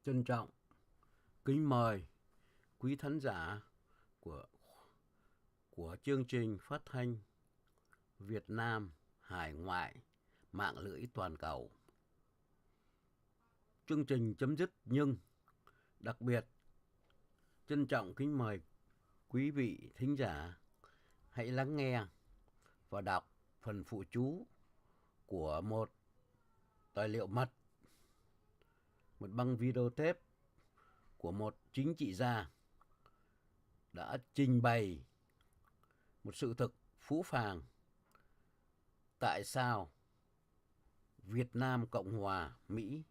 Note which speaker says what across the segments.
Speaker 1: Trân trọng kính mời quý thính giả của chương trình phát thanh Việt Nam hải ngoại mạng lưới toàn cầu. Chương trình chấm dứt nhưng đặc biệt trân trọng kính mời quý vị thính giả hãy lắng nghe và đọc phần phụ chú của một tài liệu mật, một băng video tape của một chính trị gia đã trình bày một sự thực phũ phàng tại sao Việt Nam Cộng hòa Mỹ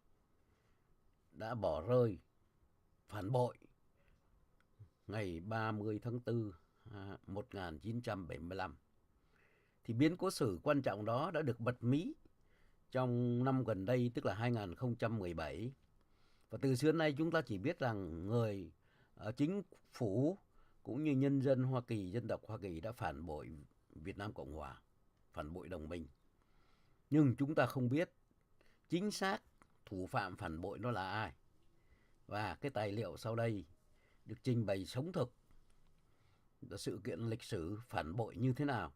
Speaker 1: đã bỏ rơi phản bội ngày 30 tháng 4 1975. Thì biến cố sử quan trọng đó đã được bật mí trong năm gần đây, tức là 2017. Và từ xưa nay chúng ta chỉ biết rằng người chính phủ cũng như nhân dân Hoa Kỳ, dân tộc Hoa Kỳ đã phản bội Việt Nam Cộng hòa, phản bội đồng minh. Nhưng chúng ta không biết chính xác thủ phạm phản bội nó là ai. Và cái tài liệu sau đây được trình bày sống thực là sự kiện lịch sử phản bội như thế nào.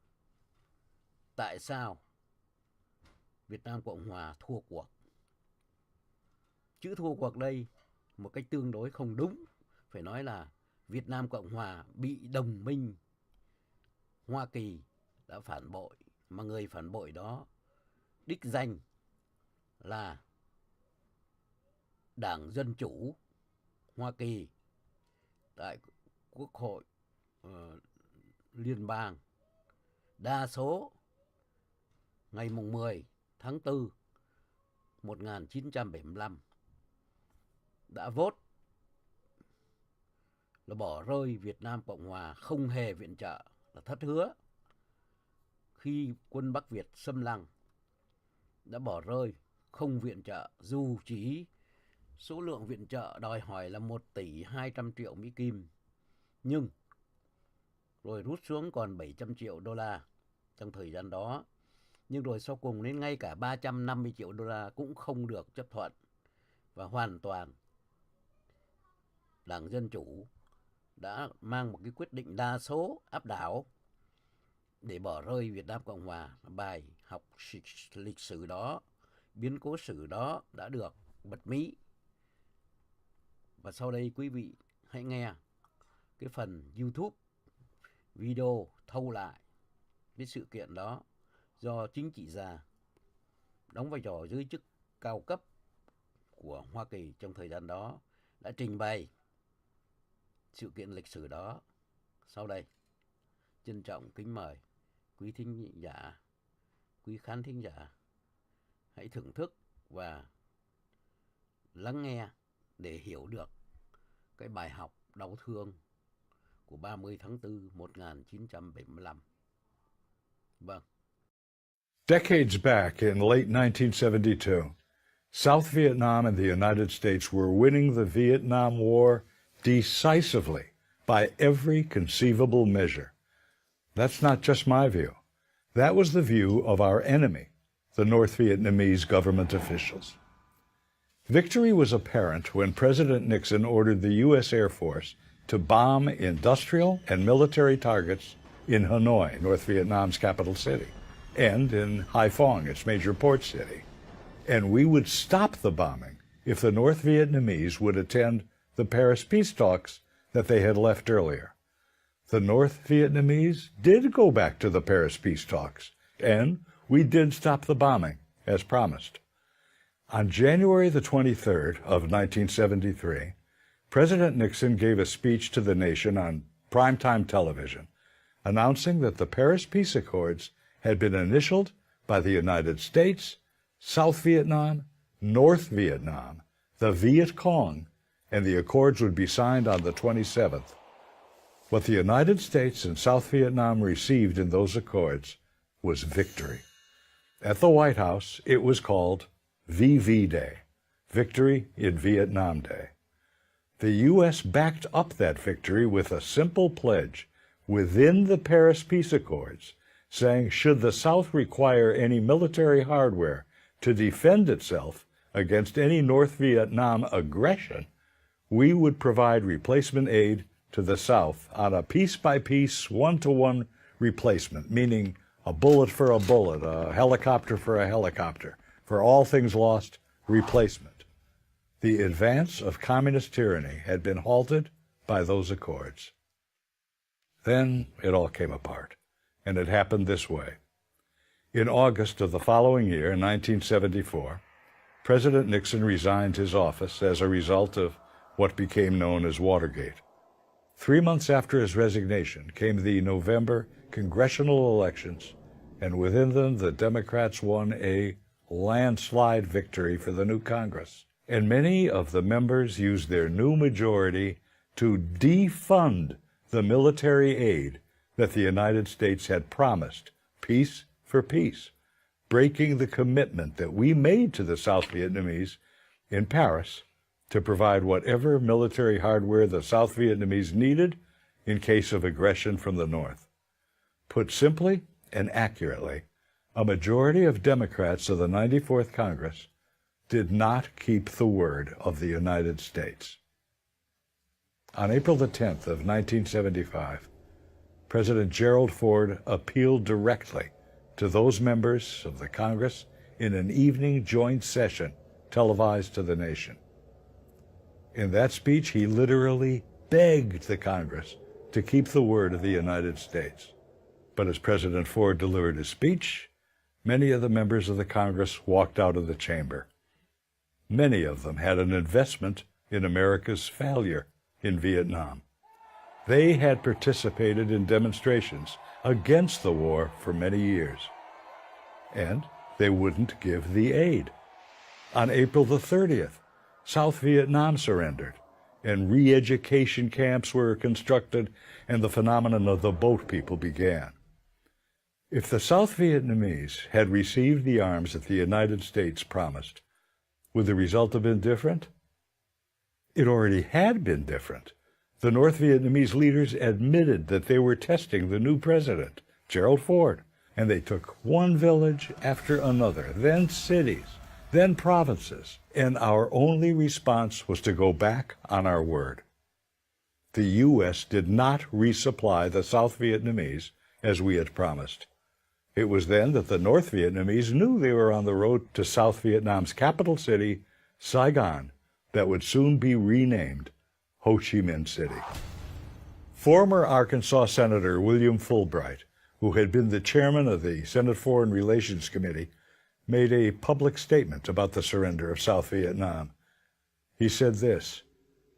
Speaker 1: Tại sao Việt Nam Cộng hòa thua cuộc? Chữ thua cuộc đây một cách tương đối không đúng. Phải nói là Việt Nam Cộng hòa bị đồng minh Hoa Kỳ đã phản bội. Mà người phản bội đó đích danh là Đảng Dân Chủ Hoa Kỳ tại Quốc hội Liên bang. Đa số ngày 10 tháng 4 1975 đã vote là bỏ rơi Việt Nam Cộng hòa, không hề viện trợ, là thất hứa. Khi quân Bắc Việt xâm Lăng đã bỏ rơi, không viện trợ, dù chỉ số lượng viện trợ đòi hỏi là 1 tỷ 200 triệu Mỹ Kim, nhưng rồi rút xuống còn 700 triệu đô la trong thời gian đó. Nhưng rồi sau cùng đến ngay cả 350 triệu đô la cũng không được chấp thuận. Và hoàn toàn Đảng Dân Chủ đã mang một cái quyết định đa số áp đảo để bỏ rơi Việt Nam Cộng hòa. Bài học lịch sử đó, biến cố sử đó đã được bật mí. Và sau đây quý vị hãy nghe cái phần YouTube video thâu lại cái sự kiện đó do chính trị gia đóng vai trò giới chức cao cấp của Hoa Kỳ trong thời gian đó đã trình bày sự kiện lịch sử đó. Sau đây trân trọng kính mời quý thính giả, quý khán thính giả hãy thưởng thức và lắng nghe để hiểu được cái bài học đau thương của 30 tháng 4 1975. Vâng.
Speaker 2: Decades back in late 1972, South Vietnam and the United States were winning the Vietnam War decisively by every conceivable measure. That's not just my view. That was the view of our enemy, the North Vietnamese government officials. Victory was apparent when President Nixon ordered the U.S. Air Force to bomb industrial and military targets in Hanoi, North Vietnam's capital city, and in Haiphong, its major port city. And we would stop the bombing if the North Vietnamese would attend the Paris peace talks that they had left earlier. The North Vietnamese did go back to the Paris peace talks, and we did stop the bombing, as promised. On January the 23rd of 1973, President Nixon gave a speech to the nation on primetime television, announcing that the Paris Peace Accords had been initialed by the United States, South Vietnam, North Vietnam, the Viet Cong, and the accords would be signed on the 27th. What the United States and South Vietnam received in those accords was victory. At the White House, it was called VV Day, Victory in Vietnam Day. The U.S. backed up that victory with a simple pledge within the Paris Peace Accords, saying should the South require any military hardware to defend itself against any North Vietnam aggression, we would provide replacement aid to the South on a piece-by-piece, one-to-one replacement, meaning a bullet for a bullet, a helicopter for a helicopter, for all things lost, replacement. The advance of communist tyranny had been halted by those accords. Then it all came apart, and it happened this way. In August of the following year, 1974, President Nixon resigned his office as a result of what became known as Watergate. 3 months after his resignation came the November congressional elections, and within them the Democrats won a landslide victory for the new Congress. And many of the members used their new majority to defund the military aid that the United States had promised, piece for piece, breaking the commitment that we made to the South Vietnamese in Paris to provide whatever military hardware the South Vietnamese needed in case of aggression from the North. Put simply and accurately, a majority of Democrats of the 94th Congress did not keep the word of the United States. On April the 10th of 1975, President Gerald Ford appealed directly to those members of the Congress in an evening joint session televised to the nation. In that speech, he literally begged the Congress to keep the word of the United States. But as President Ford delivered his speech, many of the members of the Congress walked out of the chamber. Many of them had an investment in America's failure in Vietnam. They had participated in demonstrations against the war for many years, and they wouldn't give the aid. On April the 30th, South Vietnam surrendered, and re-education camps were constructed, and the phenomenon of the boat people began. If the South Vietnamese had received the arms that the United States promised, would the result have been different? It already had been different. The North Vietnamese leaders admitted that they were testing the new president, Gerald Ford, and they took one village after another, then cities, then provinces, and our only response was to go back on our word. The U.S. did not resupply the South Vietnamese as we had promised. It was then that the North Vietnamese knew they were on the road to South Vietnam's capital city, Saigon, that would soon be renamed Ho Chi Minh City. Former Arkansas Senator William Fulbright, who had been the chairman of the Senate Foreign Relations Committee, made a public statement about the surrender of South Vietnam. He said this,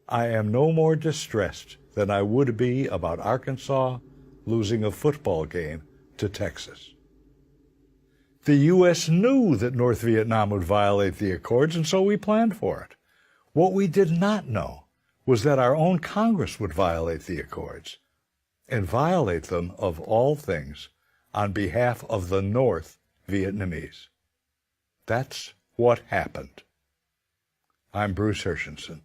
Speaker 2: "I am no more distressed than I would be about Arkansas losing a football game to Texas." The U.S. knew that North Vietnam would violate the accords, and so we planned for it. What we did not know was that our own Congress would violate the accords, and violate them, of all things, on behalf of the North Vietnamese. That's what happened. I'm Bruce Hershenson.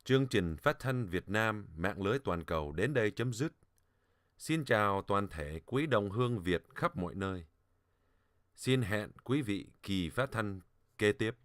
Speaker 3: Chương trình phát thanh Việt Nam mạng lưới toàn cầu đến đây chấm dứt. Xin chào toàn thể quý đồng hương Việt khắp mọi nơi. Xin hẹn quý vị kỳ phát thanh kế tiếp.